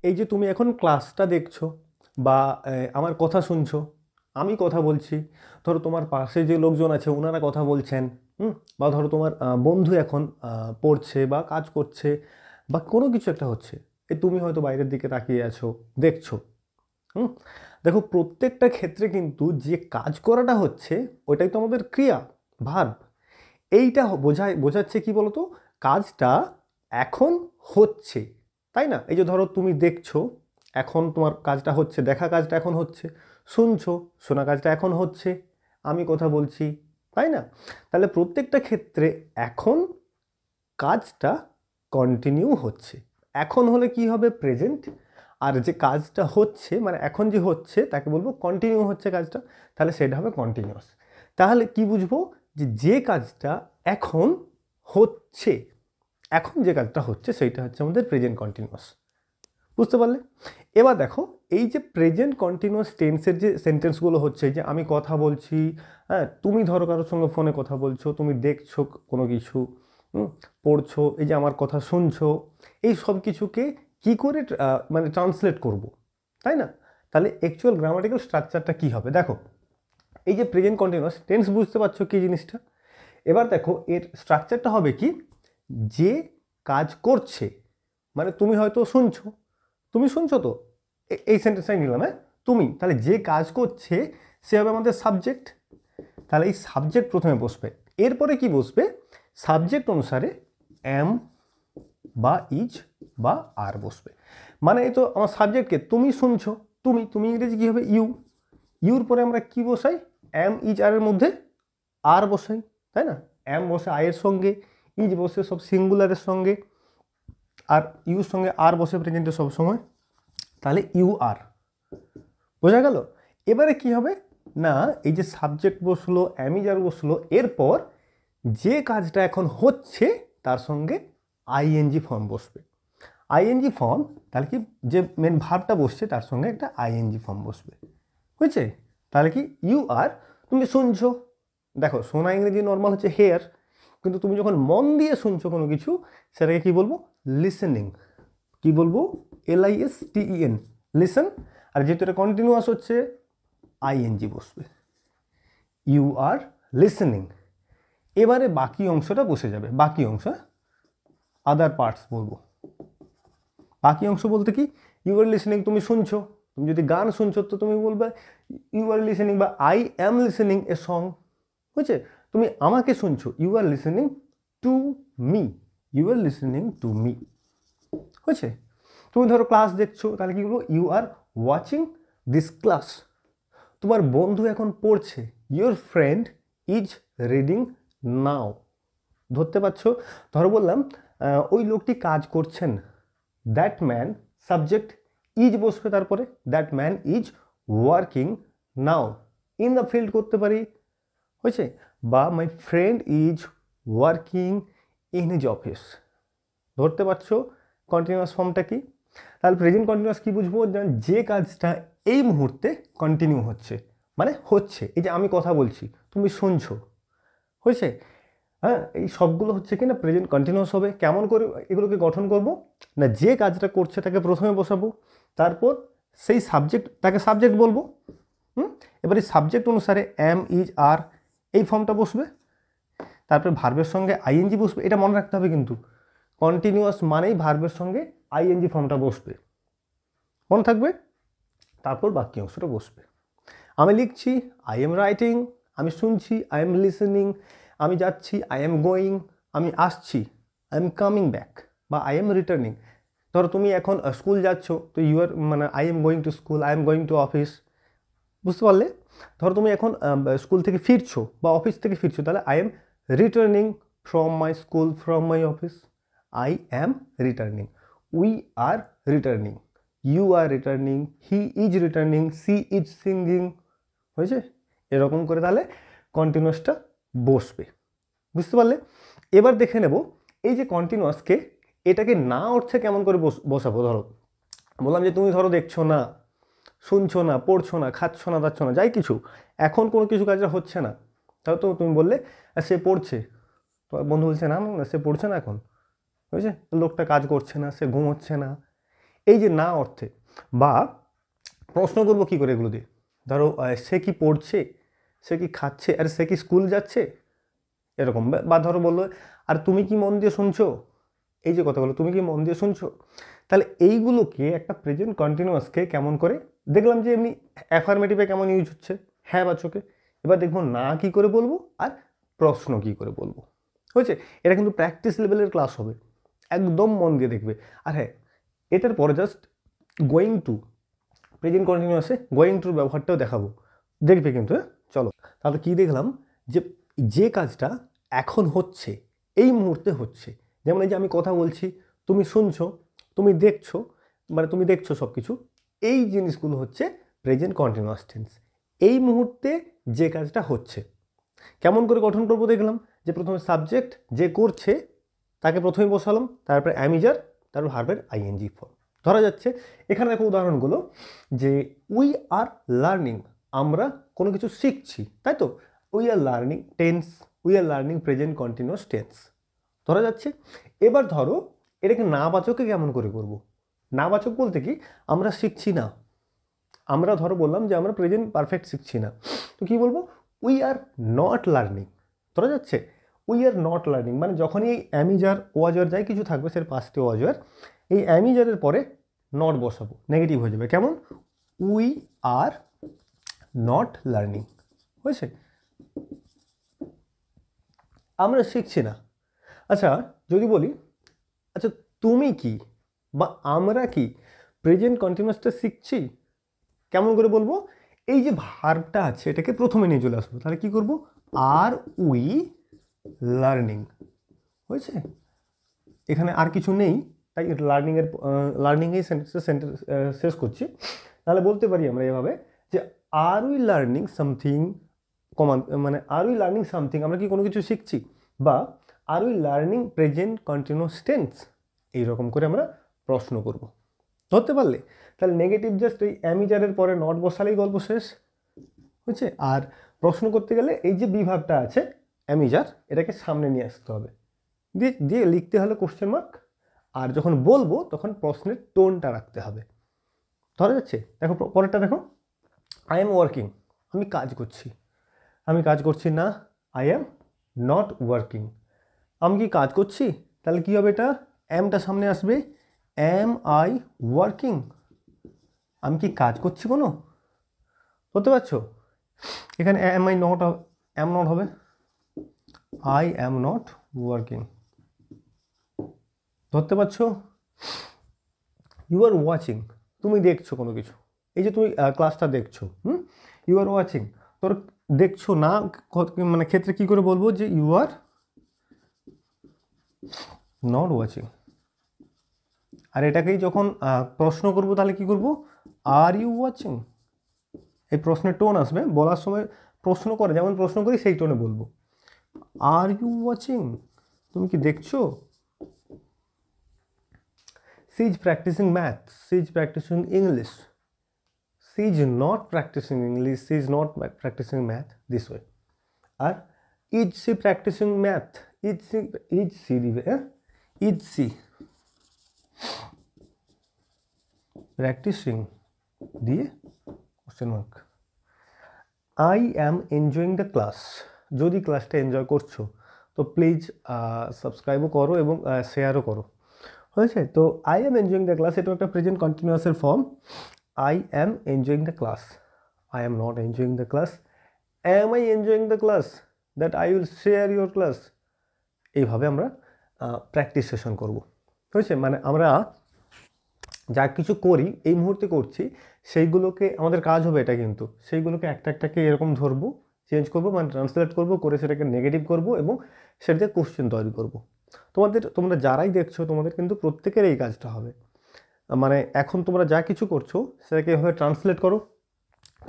এই যে তুমি এখন ক্লাসটা দেখছো বা আমার কথা শুনছো, আমি কথা বলছি, ধরো তোমার পাশে যে লোকজন আছে ওনারা কথা বলছেন, বা ধরো তোমার বন্ধু এখন পড়ছে বা কাজ করছে বা কোনো কিছু একটা হচ্ছে, তুমি হয়তো বাইরের দিকে তাকিয়ে আছো, দেখছো। হুম দেখো প্রত্যেকটা ক্ষেত্রে কিন্তু যে কাজ করাটা হচ্ছে ওইটাই তো আমাদের ক্রিয়া, ভার্ব। এইটা বোঝাচ্ছে কি বলতো, কাজটা এখন হচ্ছে, তাই না? এই যে ধরো তুমি দেখছো, এখন তোমার কাজটা হচ্ছে, দেখা কাজটা এখন হচ্ছে, শুনছো, শোনা কাজটা এখন হচ্ছে, আমি কথা বলছি, তাই না? তাহলে প্রত্যেকটা ক্ষেত্রে এখন কাজটা কন্টিনিউ হচ্ছে। এখন হলে কি হবে? প্রেজেন্ট। আর যে কাজটা হচ্ছে মানে এখন যে হচ্ছে তাকে বলবো কন্টিনিউ হচ্ছে কাজটা, তাহলে সেটা হবে কন্টিনিউয়াস। তাহলে কি বুঝবো? যে কাজটা এখন হচ্ছে, এখন যে কাজটা হচ্ছে সেইটা হচ্ছে আমাদের প্রেজেন্ট কন্টিনিউয়াস। বুঝতে পারলে? এবার দেখো, এই যে প্রেজেন্ট কন্টিনিউয়াস টেন্সের যে সেন্টেন্সগুলো হচ্ছে, যে আমি কথা বলছি, হ্যাঁ, তুমি ধরো কারোর সঙ্গে ফোনে কথা বলছো, তুমি দেখছো কোনো কিছু, পড়ছো, এই যে আমার কথা শুনছো, এই সব কিছুকে কি করে মানে ট্রান্সলেট করব, তাই না? তাহলে অ্যাকচুয়াল গ্রামাটিক্যাল স্ট্রাকচারটা কি হবে দেখো। এই যে প্রেজেন্ট কন্টিনিউয়াস টেন্স, বুঝতে পারছো কি জিনিসটা? এবার দেখো এর স্ট্রাকচারটা হবে কি, যে কাজ করছে, মানে তুমি হয়তো শুনছো, তুমি শুনছো তো, এই সেন্টেন্সটাই নিলাম, হ্যাঁ, তুমি, তাহলে যে কাজ করছে সে হবে আমাদের সাবজেক্ট। তাহলে এই সাবজেক্ট প্রথমে বসবে, এরপরে কি বসবে? সাবজেক্ট অনুসারে অ্যাম বা ইজ বা আর বসবে। মানে এই তো আমার সাবজেক্টকে, তুমি শুনছো, তুমি তুমি ইংরেজি কি হবে? ইউ। ইউর পরে আমরা কি বসাই? অ্যাম ইজ আর এর মধ্যে আর বসাই, তাই না? অ্যাম বসে আয়ের সঙ্গে, ইজ বসে সব সিঙ্গুলারের সঙ্গে, আর ইউর সঙ্গে আর বসে প্রেজেন্টে সব সময়, তাহলে ইউ আর। বোঝা গেল? এবারে কি হবে না, এই যে সাবজেক্ট বসলো, অ্যামিজার বসলো, এরপর যে কাজটা এখন হচ্ছে তার সঙ্গে আইএনজি ফর্ম বসবে। আইএনজি ফর্ম, তাহলে কি, যে মেন ভার্বটা বসছে তার সঙ্গে একটা আইএনজি ফর্ম বসবে। বুঝছে? তাহলে কি, ইউ আর, তুমি শুনছো, দেখো শোনা ইংরেজি নর্মাল হচ্ছে হেয়ার, কিন্তু তুমি যখন মন দিয়ে শুনছো কোনো কিছু, সেটাকে কি বলবো? লিসেনিং। কি বলবো? LISTEN, listen. আর যেহেতু এটা কন্টিনিউয়াস হচ্ছে, আইএনজি বসবে, ইউ আর লিসেনিং। এবারে বাকি অংশটা বসে যাবে, বাকি অংশ, আদার পার্টস বলবো। বাকি অংশ বলতে কি, ইউ আর লিসেনিং, তুমি শুনছো, তুমি যদি গান শুনছো তো তুমি বলবে ইউ আর লিসেনিং, বা I am listening a song. বুঝছে? তুমি আমাকে শুনছো, you are listening to me, you are listening to me. হয়েছে? তুমি ধরো ক্লাস দেখছো, তাহলে কি বলবো? You are watching this class. তোমার বন্ধু এখন পড়ছে, your friend is reading now. ধরতে পারছো? ধরো বললাম ওই লোকটি কাজ করছেন, দ্যাট ম্যান, সাবজেক্ট, ইজ বসবে তারপরে, that man is working now in the field করতে পারি। হয়েছে? বা my friend is working in his office. ধরতে পারছো কন্টিনিউয়াস ফর্মটা কি? তাহলে প্রেজেন্ট কন্টিনিউয়াস কি বুঝবো? যে কাজটা এই মুহূর্তে কন্টিনিউ হচ্ছে, মানে হচ্ছে, এই যে আমি কথা বলছি, তুমি শুনছো। হয়েছে? হ্যাঁ, এই সবগুলো হচ্ছে কি না প্রেজেন্ট কন্টিনিউয়াস হবে। কেমন করে এগুলোকে গঠন করব না, যে কাজটা করছে তাকে প্রথমে বসাবো, তারপর সেই সাবজেক্ট, তাকে সাবজেক্ট বলবো। হুম এবার এই সাবজেক্ট অনুসারে অ্যাম ইজ আর, এই ফর্মটা বসবে, তারপরে ভার্বের সঙ্গে আইএনজি বসবে। এটা মনে রাখতে হবে কিন্তু, কন্টিনিউয়াস মানেই ভার্বের সঙ্গে আইএনজি ফর্মটা বসবে, মনে থাকবে। তারপর বাকি অংশটা বসবে। আমি লিখছি, আই এম রাইটিং। আমি শুনছি, আই এম লিসেনিং। আমি যাচ্ছি, আই এম গোয়িং। আমি আসছি, আই এম কামিং ব্যাক, বা আই এম রিটার্নিং। ধরো তুমি এখন স্কুল যাচ্ছ, তো ইউ আর, মানে I am going to school, I am going to office. বুঝতে পারলে? ধরো তুমি এখন স্কুল থেকে ফিরছো বা অফিস থেকে ফিরছো, তাহলে I am returning from my school, from my office. I am returning, we are returning, you are returning, he is returning, she is singing. হয়েছে? এরকম করে তাহলে কন্টিনিউয়াসটা বসবে। বুঝতে পারলে? এবার দেখে নেব এই যে কন্টিনিউয়াসকে, এটাকে না অর্থে কেমন করে বসাবো। ধরো বললাম যে তুমি ধরো দেখছো না, শুনছো না, পড়ছো না, খাচ্ছ না, দাচ্ছ না, যাই কিছু, এখন কোনো কিছু কাজটা হচ্ছে না, তাও তো তুমি বললে সে পড়ছে। তো বন্ধু বলছে না না না, সে পড়ছে না এখন। বুঝছে? লোকটা কাজ করছে না, সে ঘুমোচ্ছে না। এই যে না অর্থে বা প্রশ্ন করবো কী করে এগুলো দিয়ে, ধরো সে কি পড়ছে, সে কি খাচ্ছে, আর সে কি স্কুল যাচ্ছে, এরকম। বা ধরো বললো আর তুমি কি মন দিয়ে শুনছো, এই যে কথাগুলো তুমি কি মন দিয়ে শুনছো, তাহলে এইগুলোকে একটা প্রেজেন্ট কন্টিনিউয়াসকে কেমন করে দেখলাম যে এমনি অ্যাফার্মেটিভে কেমন ইউজ হচ্ছে, হ্যাঁ বাচকে। এবার দেখবো না কি করে বলবো আর প্রশ্ন কি করে বলবো, হয়েছে। এটা কিন্তু প্র্যাকটিস লেভেলের ক্লাস হবে, একদম মন দিয়ে দেখবে। আর হ্যাঁ, এটার পরে জাস্ট গোয়িং টু, প্রেজেন্ট কন্টিনিউয়াসে গোয়িং টুর ব্যবহারটাও দেখাবো, দেখবে কিন্তু। হ্যাঁ চলো, তাহলে কি দেখলাম যে যে কাজটা এখন হচ্ছে, এই মুহূর্তে হচ্ছে, যেমন এই যে আমি কথা বলছি, তুমি শুনছো, তুমি দেখছো, মানে তুমি দেখছো সব কিছু, এই জিনিসগুলো হচ্ছে প্রেজেন্ট কন্টিনিউয়াস টেন্স, এই মুহূর্তে যে কাজটা হচ্ছে। কেমন করে গঠন করবো দেখলাম যে প্রথমে সাবজেক্ট যে করছে তাকে প্রথমে বসালাম, তারপরে অ্যামিজার, তারপর ভার্বের আইএনজি ফর্ম। ধরা যাচ্ছে এখানে দেখো উদাহরণগুলো যে উই আর লার্নিং, আমরা কোনো কিছু শিখছি, তাই তো, we are learning tense, we are learning present continuous tense, ধরা যাচ্ছে। এবার ধরো এটাকে নাবাচকে কেমন করে করব, নাবাচক বলতে কি আমরা শিখছি না, আমরা ধরো বললাম যে আমরা প্রেজেন্ট পারফেক্ট শিখছি না, তো কি বলবো উই আর নট লার্নিং, ধরা যাচ্ছে উই আর নট লার্নিং, মানে যখনই এই অ্যামিজার ওয়াজার যাই কিছু থাকবে সের পাস্টে ওয়াজার, এই অ্যামিজারের পরে নট বসাবো, নেগেটিভ হয়ে যাবে, কেমন উই আর নট লার্নিং, হয়েছে, আমরা শিখছি না। আচ্ছা যদি বলি আচ্ছা তুমি কি বা আমরা কি প্রেজেন্ট কন্টিনিউয়াসটা শিখছি, কেমন করে বলবো, এই যে ভার্বটা আছে এটাকে প্রথমে নিয়ে চলে আসবো, তাহলে কি করব আর উই লার্নিং, হয়েছে, এখানে আর কিছু নেই, তাই লার্নিংয়ের সেন্টেন্স শেষ করছি। তাহলে বলতে পারি আমরা এভাবে যে আর উই লার্নিং সামথিং, মানে আর উই লার্নিং সামথিং, আমরা কি কোনো কিছু শিখছি, বা আর we learning present continuous tense, এইরকম করে আমরা প্রশ্ন করব, ধরতে পারলে। তাহলে নেগেটিভ জাস্ট এই অ্যামিজারের পরে নট বসালেই গল্প শেষ, বুঝছে। আর প্রশ্ন করতে গেলে এই যে বিভাগটা আছে অ্যামিজার, এটাকে সামনে নিয়ে আসতে হবে, দিয়ে দিয়ে লিখতে হলে কোশ্চেন মার্ক, আর যখন বলবো তখন প্রশ্নের টোনটা রাখতে হবে, ধরা যাচ্ছে। দেখো পরেরটা দেখো, আই এম ওয়ার্কিং, আমি কাজ করছি, আমি কাজ করছি না, আই এম নট ওয়ার্কিং, আমি কি কাজ করছি, তাহলে কি হবে, এটা এমটা সামনে আসবে, এম আই ওয়ার্কিং, আমি কি কাজ করছি কোনো, বুঝতে পারছো, এখানে am I not, am not হবে, আই এম নট ওয়ার্কিং, ধরতে পারছো। ইউ আর ওয়াচিং, তুমি দেখছো কোনো কিছু, এই যে তুমি ক্লাসটা দেখছো, ইউ আর ওয়াচিং, তোর দেখছো না, মানে ক্ষেত্রে কি করে বলবো যে ইউ আর নট ওয়াচিং। আর এটাকেই যখন প্রশ্ন করব তাহলে কি করব, আর ইউ ওয়াচিং, এই প্রশ্নের টোন আসবে, বলার সময় প্রশ্ন করে যেমন প্রশ্ন করি সেই টোনে বলবো, আর ইউ ওয়াচিং, তুমি কি দেখছো। She is practising math, she is practising English, she is not practising English, she is not practising math, this way. আর is she practising math, is she দিবে, ইজ সি প্র্যাকটিসিং দিয়ে question mark. I am enjoying the class, যদি ক্লাসটা enjoy করছো তো please সাবস্ক্রাইবও করো এবং শেয়ারও করো, হয়েছে। তো I am enjoying the class, এটা একটা প্রেজেন্ট কন্টিনিউয়াসের form, I am enjoying the class, I am not enjoying the class, am I enjoying the class, that I will share your class, এইভাবে আমরা প্র্যাকটিস সেশন করব, হয়েছে। মানে আমরা যা কিছু করি এই মুহূর্তে করছি সেইগুলোকে, আমাদের কাজ হবে এটা, কিন্তু সেইগুলোকে একটা একটাকে এরকম ধরবো, চেঞ্জ করবো, মানে ট্রান্সলেট করবো, করে সেটাকে নেগেটিভ করবো এবং সেটাতে কোশ্চেন তৈরি করবো। তোমরা যারাই দেখছো তোমাদের কিন্তু প্রত্যেকের এই কাজটা হবে, মানে এখন তোমরা যা কিছু করছো সেটাকে এভাবে ট্রান্সলেট করো,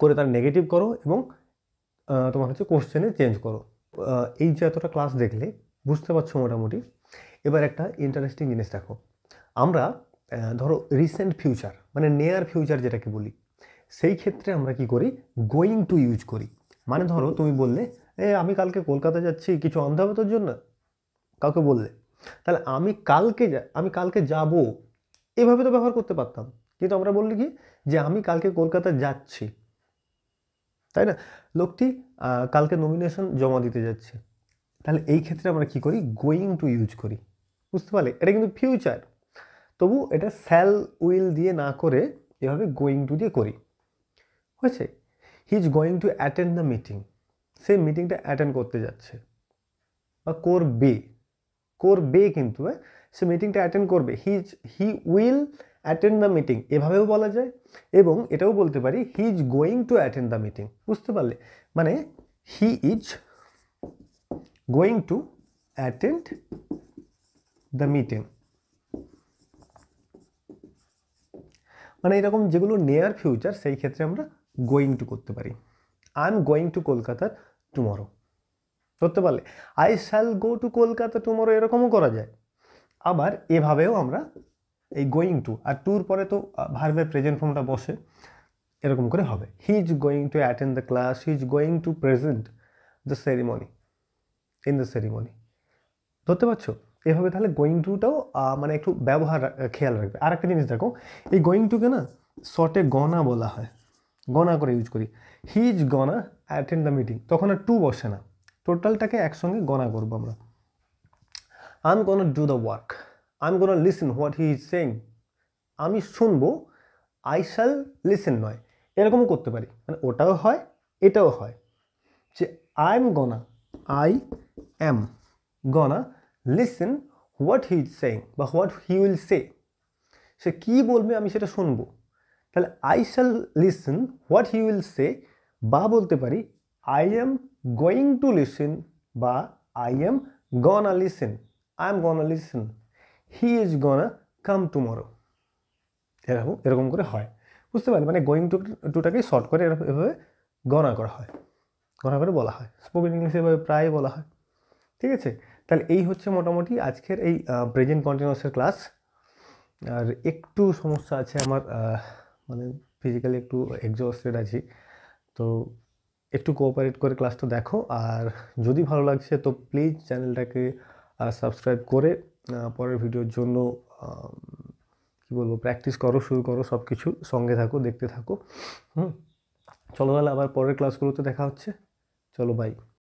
করে তার নেগেটিভ করো এবং তোমার হচ্ছে কোশ্চেনে চেঞ্জ করো। এই যে এতটা ক্লাস দেখলে বুঝতে পারছো মোটামুটি। এবার একটা ইন্টারেস্টিং জিনিস দেখো, আমরা ধরো রিসেন্ট ফিউচার মানে নিয়ার ফিউচার যেটাকে বলি, সেই ক্ষেত্রে আমরা কি করি, গোয়িং টু ইউজ করি। মানে ধরো তুমি বললে আমি কালকে কলকাতা যাচ্ছি, কিছু আনতে হবে তোর জন্য, কাউকে বললে, তাহলে আমি কালকে যাব, এভাবে তো ব্যবহার করতে পারতাম, কিন্তু আমরা বললি কি যে আমি কালকে কলকাতা যাচ্ছি, তাই না? লোকটি কালকে নমিনেশন জমা দিতে যাচ্ছে, তাহলে এই ক্ষেত্রে আমরা কি করি, গোয়িং টু ইউজ করি। বুঝতে পারলে, এটা কিন্তু ফিউচার, তবু এটা শ্যাল উইল দিয়ে না করে এভাবে গোয়িং টু দিয়ে করি। হয়েছে, he is going to attend the meeting, সে মিটিংটা অ্যাটেন্ড করতে যাচ্ছে বা করবে, করবে কিন্তু সে মিটিংটা অ্যাটেন্ড করবে। He will attend the meeting এভাবেও বলা যায়, এবং এটাও বলতে পারি হি is going to attend the meeting. বুঝতে পারলে, মানে হি is going to attend the meeting, মানে এরকম যেগুলো নিয়ার ফিউচার সেই ক্ষেত্রে আমরা গোয়িং টু করতে পারি। I am going two Kolkata tomorrow, ধরতে পারলে I shall go to Kolkata tomorrow, এরকমও করা যায়। আবার এভাবেও আমরা এই গোয়িং টু আর টুর পরে তো ভার্বের প্রেজেন্ট ফর্মটা বসে, এরকম করে হবে হি is going to attend the class, he is going to present the ceremony, in the ceremony. ধরতে পারছো? এভাবে তাহলে গোয়িং টুটাও মানে একটু ব্যবহার খেয়াল রাখবে। আর একটা জিনিস দেখো, এই গোয়িং টুকে না শর্টে গনা বলা হয়, গনা করে ইউজ করি। He is gonna attend the meeting, তখন আর টু বসে না, টোটালটাকে একসঙ্গে গনা করবো আমরা। I am gonna do the work, I am gonna listen what he is saying, আমি শুনবো, আই শ্যাল লিসেন নয়, এরকমও করতে পারি, মানে ওটাও হয় এটাও হয়, যে I am gonna listen what he is saying বা হোয়াট হি উইল সে, সে কী বলবে আমি সেটা শুনবো, তাহলে I shall listen what he will say, বা বলতে পারি I am going to listen বা I am gonna listen, I am gonna listen, he is gonna come tomorrow, এরকম এরকম করে হয়। বুঝতে পারলে, মানে গোয়িং টুটাকে শর্ট করে এভাবে গণনা করা হয়, গণনা করে বলা হয়, স্পোকেন ইংলিশে এভাবে প্রায় বলা হয়। ঠিক আছে, তাহলে এই হচ্ছে মোটামুটি আজকের এই প্রেজেন্ট কন্টিনিউয়াসের ক্লাস। আর একটু সমস্যা আছে আমার, মানে ফিজিক্যালি একটু এক্সস্টেড আছি, তো একটু কোঅপারেট করে ক্লাসটা দেখো। আর যদি ভালো লাগছে তো প্লিজ চ্যানেলটাকে সাবস্ক্রাইব করে পরের ভিডিওর জন্য কী বলবো, প্র্যাকটিস করো, শুরু করো, সব কিছু সঙ্গে থাকো, দেখতে থাকো। চলো তাহলে আবার পরের ক্লাসগুলোতে দেখা হচ্ছে, চলো বাই।